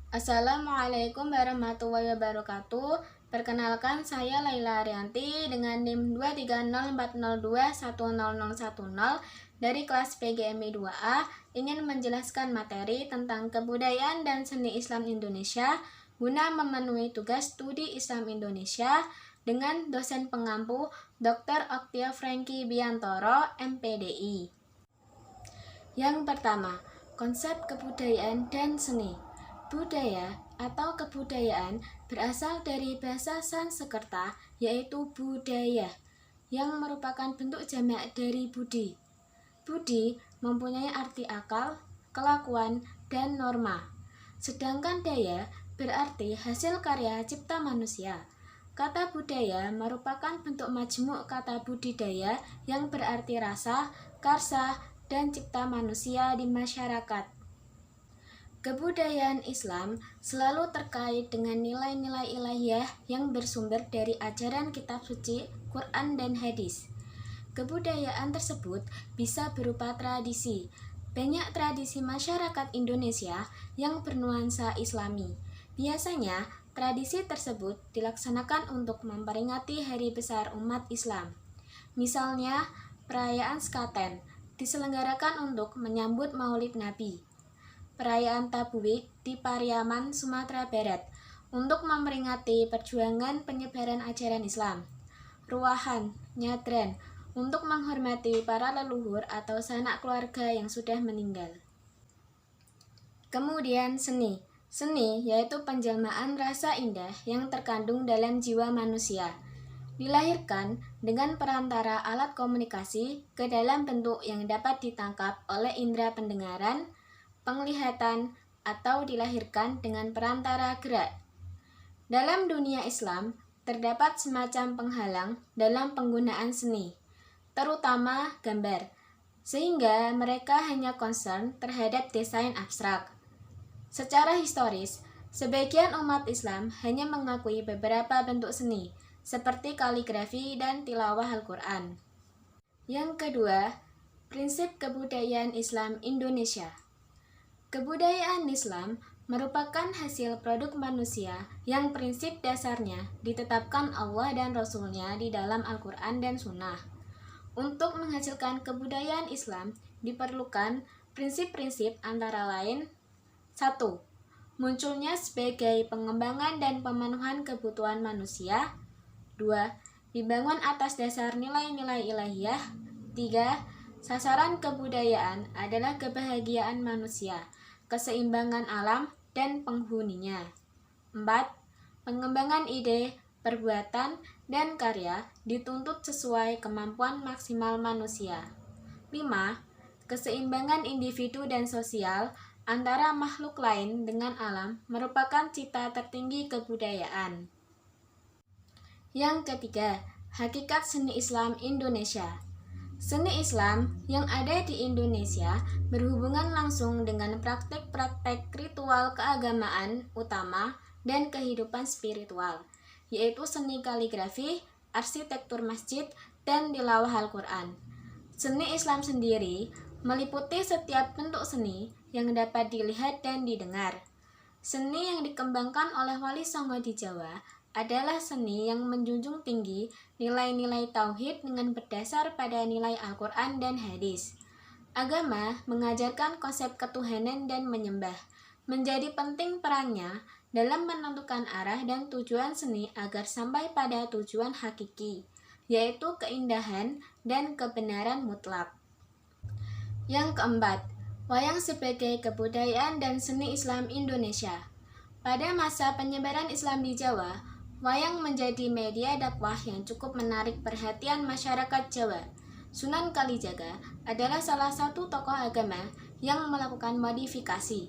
Assalamualaikum warahmatullahi wabarakatuh. Perkenalkan, saya Laila Arianti dengan NIM 23040210010 dari kelas PGMI 2A ingin menjelaskan materi tentang kebudayaan dan seni Islam Indonesia guna memenuhi tugas studi Islam Indonesia dengan dosen pengampu Dr. Oktia Franky Biantoro, MPDI. Yang pertama, konsep kebudayaan dan seni. Budaya atau kebudayaan berasal dari bahasa Sanskerta yaitu budaya, yang merupakan bentuk jamak dari budi. Budi mempunyai arti akal, kelakuan, dan norma. Sedangkan daya berarti hasil karya cipta manusia. Kata budaya merupakan bentuk majmuk kata budidaya yang berarti rasa, karsa, dan cipta manusia di masyarakat. Kebudayaan Islam selalu terkait dengan nilai-nilai ilahiyah yang bersumber dari ajaran kitab suci, Quran, dan hadis. Kebudayaan tersebut bisa berupa tradisi. Banyak tradisi masyarakat Indonesia yang bernuansa Islami. Biasanya, tradisi tersebut dilaksanakan untuk memperingati hari besar umat Islam. Misalnya, perayaan Sekaten diselenggarakan untuk menyambut Maulid Nabi. Perayaan Tabuik di Pariaman, Sumatera Barat untuk memperingati perjuangan penyebaran ajaran Islam. Ruahan, Nyadran untuk menghormati para leluhur atau sanak keluarga yang sudah meninggal. Kemudian seni. Seni yaitu penjelmaan rasa indah yang terkandung dalam jiwa manusia. Dilahirkan dengan perantara alat komunikasi ke dalam bentuk yang dapat ditangkap oleh indera pendengaran, penglihatan, atau dilahirkan dengan perantara gerak. Dalam dunia Islam, terdapat semacam penghalang dalam penggunaan seni, terutama gambar, sehingga mereka hanya concern terhadap desain abstrak. Secara historis, sebagian umat Islam hanya mengakui beberapa bentuk seni, seperti kaligrafi dan tilawah Al-Quran. Yang kedua, prinsip kebudayaan Islam Indonesia. Kebudayaan Islam merupakan hasil produk manusia yang prinsip dasarnya ditetapkan Allah dan Rasul-Nya di dalam Al-Quran dan Sunnah. Untuk menghasilkan kebudayaan Islam diperlukan prinsip-prinsip antara lain: 1. Munculnya sebagai pengembangan dan pemenuhan kebutuhan manusia. 2. Dibangun atas dasar nilai-nilai ilahiyah. 3. Sasaran kebudayaan adalah kebahagiaan manusia, keseimbangan alam, dan penghuninya. 4. Pengembangan ide, perbuatan, dan karya dituntut sesuai kemampuan maksimal manusia. 5. Keseimbangan individu dan sosial antara makhluk lain dengan alam merupakan cita tertinggi kebudayaan. Yang ketiga, hakikat seni Islam Indonesia. Seni Islam yang ada di Indonesia berhubungan langsung dengan praktek-praktek ritual keagamaan utama dan kehidupan spiritual, yaitu seni kaligrafi, arsitektur masjid, dan tilawah Al-Quran. Seni Islam sendiri meliputi setiap bentuk seni yang dapat dilihat dan didengar. Seni yang dikembangkan oleh Wali Songo di Jawa adalah seni yang menjunjung tinggi nilai-nilai tauhid dengan berdasar pada nilai Al-Quran dan hadis. Agama mengajarkan konsep ketuhanan dan menyembah. Menjadi penting perannya dalam menentukan arah dan tujuan seni agar sampai pada tujuan hakiki, yaitu keindahan dan kebenaran mutlak. Yang keempat, wayang sebagai kebudayaan dan seni Islam Indonesia. Pada masa penyebaran Islam di Jawa, wayang menjadi media dakwah yang cukup menarik perhatian masyarakat Jawa. Sunan Kalijaga adalah salah satu tokoh agama yang melakukan modifikasi.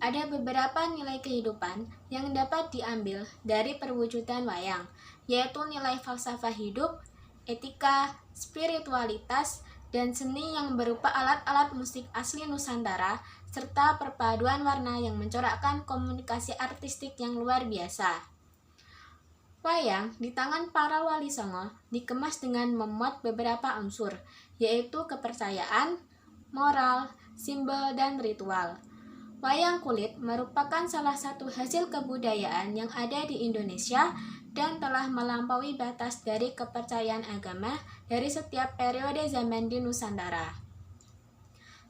Ada beberapa nilai kehidupan yang dapat diambil dari perwujudan wayang, yaitu nilai falsafah hidup, etika, spiritualitas, dan seni yang berupa alat-alat musik asli Nusantara, serta perpaduan warna yang mencorakkan komunikasi artistik yang luar biasa. Wayang di tangan para Wali Songo dikemas dengan memuat beberapa unsur, yaitu kepercayaan, moral, simbol, dan ritual. Wayang kulit merupakan salah satu hasil kebudayaan yang ada di Indonesia dan telah melampaui batas dari kepercayaan agama dari setiap periode zaman di Nusantara.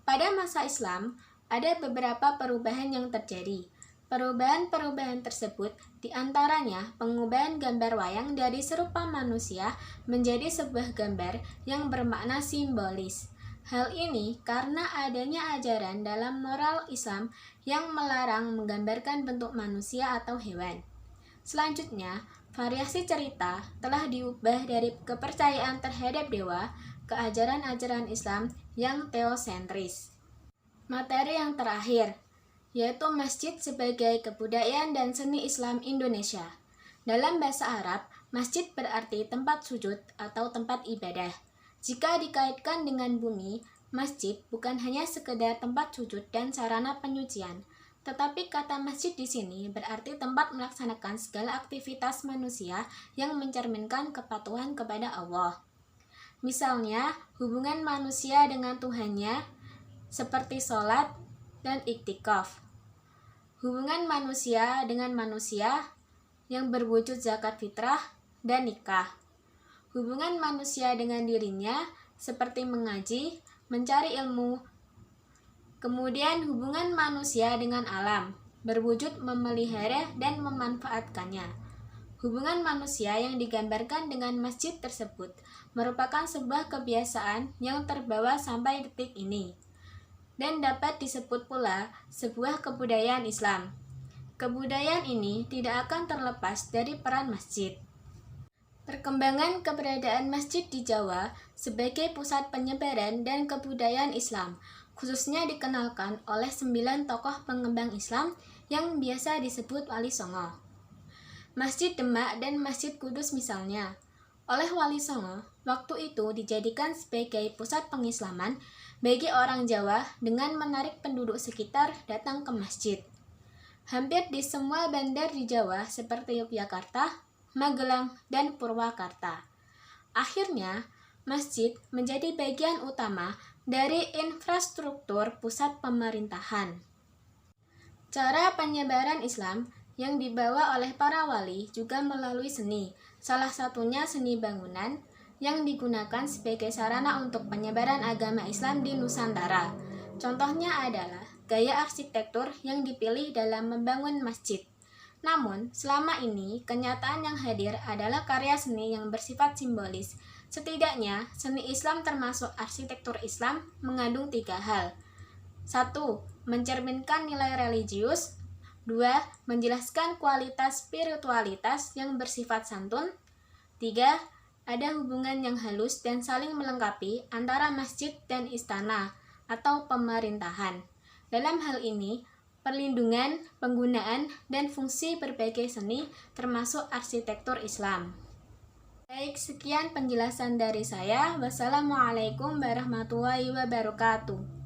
Pada masa Islam, ada beberapa perubahan yang terjadi. Perubahan-perubahan tersebut diantaranya pengubahan gambar wayang dari serupa manusia menjadi sebuah gambar yang bermakna simbolis. Hal ini karena adanya ajaran dalam moral Islam yang melarang menggambarkan bentuk manusia atau hewan. Selanjutnya, variasi cerita telah diubah dari kepercayaan terhadap dewa ke ajaran-ajaran Islam yang teosentris. Materi yang terakhir, yaitu masjid sebagai kebudayaan dan seni Islam Indonesia. Dalam bahasa Arab, masjid berarti tempat sujud atau tempat ibadah. Jika dikaitkan dengan bumi, masjid bukan hanya sekedar tempat sujud dan sarana penyucian, tetapi kata masjid di sini berarti tempat melaksanakan segala aktivitas manusia yang mencerminkan kepatuhan kepada Allah. Misalnya, hubungan manusia dengan Tuhannya seperti sholat dan iktikaf. Hubungan manusia dengan manusia yang berwujud zakat fitrah dan nikah. Hubungan manusia dengan dirinya seperti mengaji, mencari ilmu. Kemudian hubungan manusia dengan alam, berwujud memelihara dan memanfaatkannya. Hubungan manusia yang digambarkan dengan masjid tersebut merupakan sebuah kebiasaan yang terbawa sampai detik ini, dan dapat disebut pula sebuah kebudayaan Islam. Kebudayaan ini tidak akan terlepas dari peran masjid. Perkembangan keberadaan masjid di Jawa sebagai pusat penyebaran dan kebudayaan Islam khususnya dikenalkan oleh 9 tokoh pengembang Islam yang biasa disebut Wali Songo. Masjid Demak dan Masjid Kudus misalnya, oleh Wali Songo, waktu itu dijadikan sebagai pusat pengislaman bagi orang Jawa dengan menarik penduduk sekitar datang ke masjid. Hampir di semua bandar di Jawa seperti Yogyakarta, Magelang, dan Purwakarta. Akhirnya, masjid menjadi bagian utama dari infrastruktur pusat pemerintahan. Cara penyebaran Islam yang dibawa oleh para wali juga melalui seni, salah satunya seni bangunan yang digunakan sebagai sarana untuk penyebaran agama Islam di Nusantara. Contohnya adalah gaya arsitektur yang dipilih dalam membangun masjid. Namun, selama ini, kenyataan yang hadir adalah karya seni yang bersifat simbolis. Setidaknya, seni Islam termasuk arsitektur Islam mengandung 3 hal. 1. Mencerminkan nilai religius. 2. Menjelaskan kualitas spiritualitas yang bersifat santun. 3. Ada hubungan yang halus dan saling melengkapi antara masjid dan istana atau pemerintahan. Dalam hal ini, perlindungan, penggunaan, dan fungsi berbagai seni termasuk arsitektur Islam. Baik, sekian penjelasan dari saya. Wassalamualaikum warahmatullahi wabarakatuh.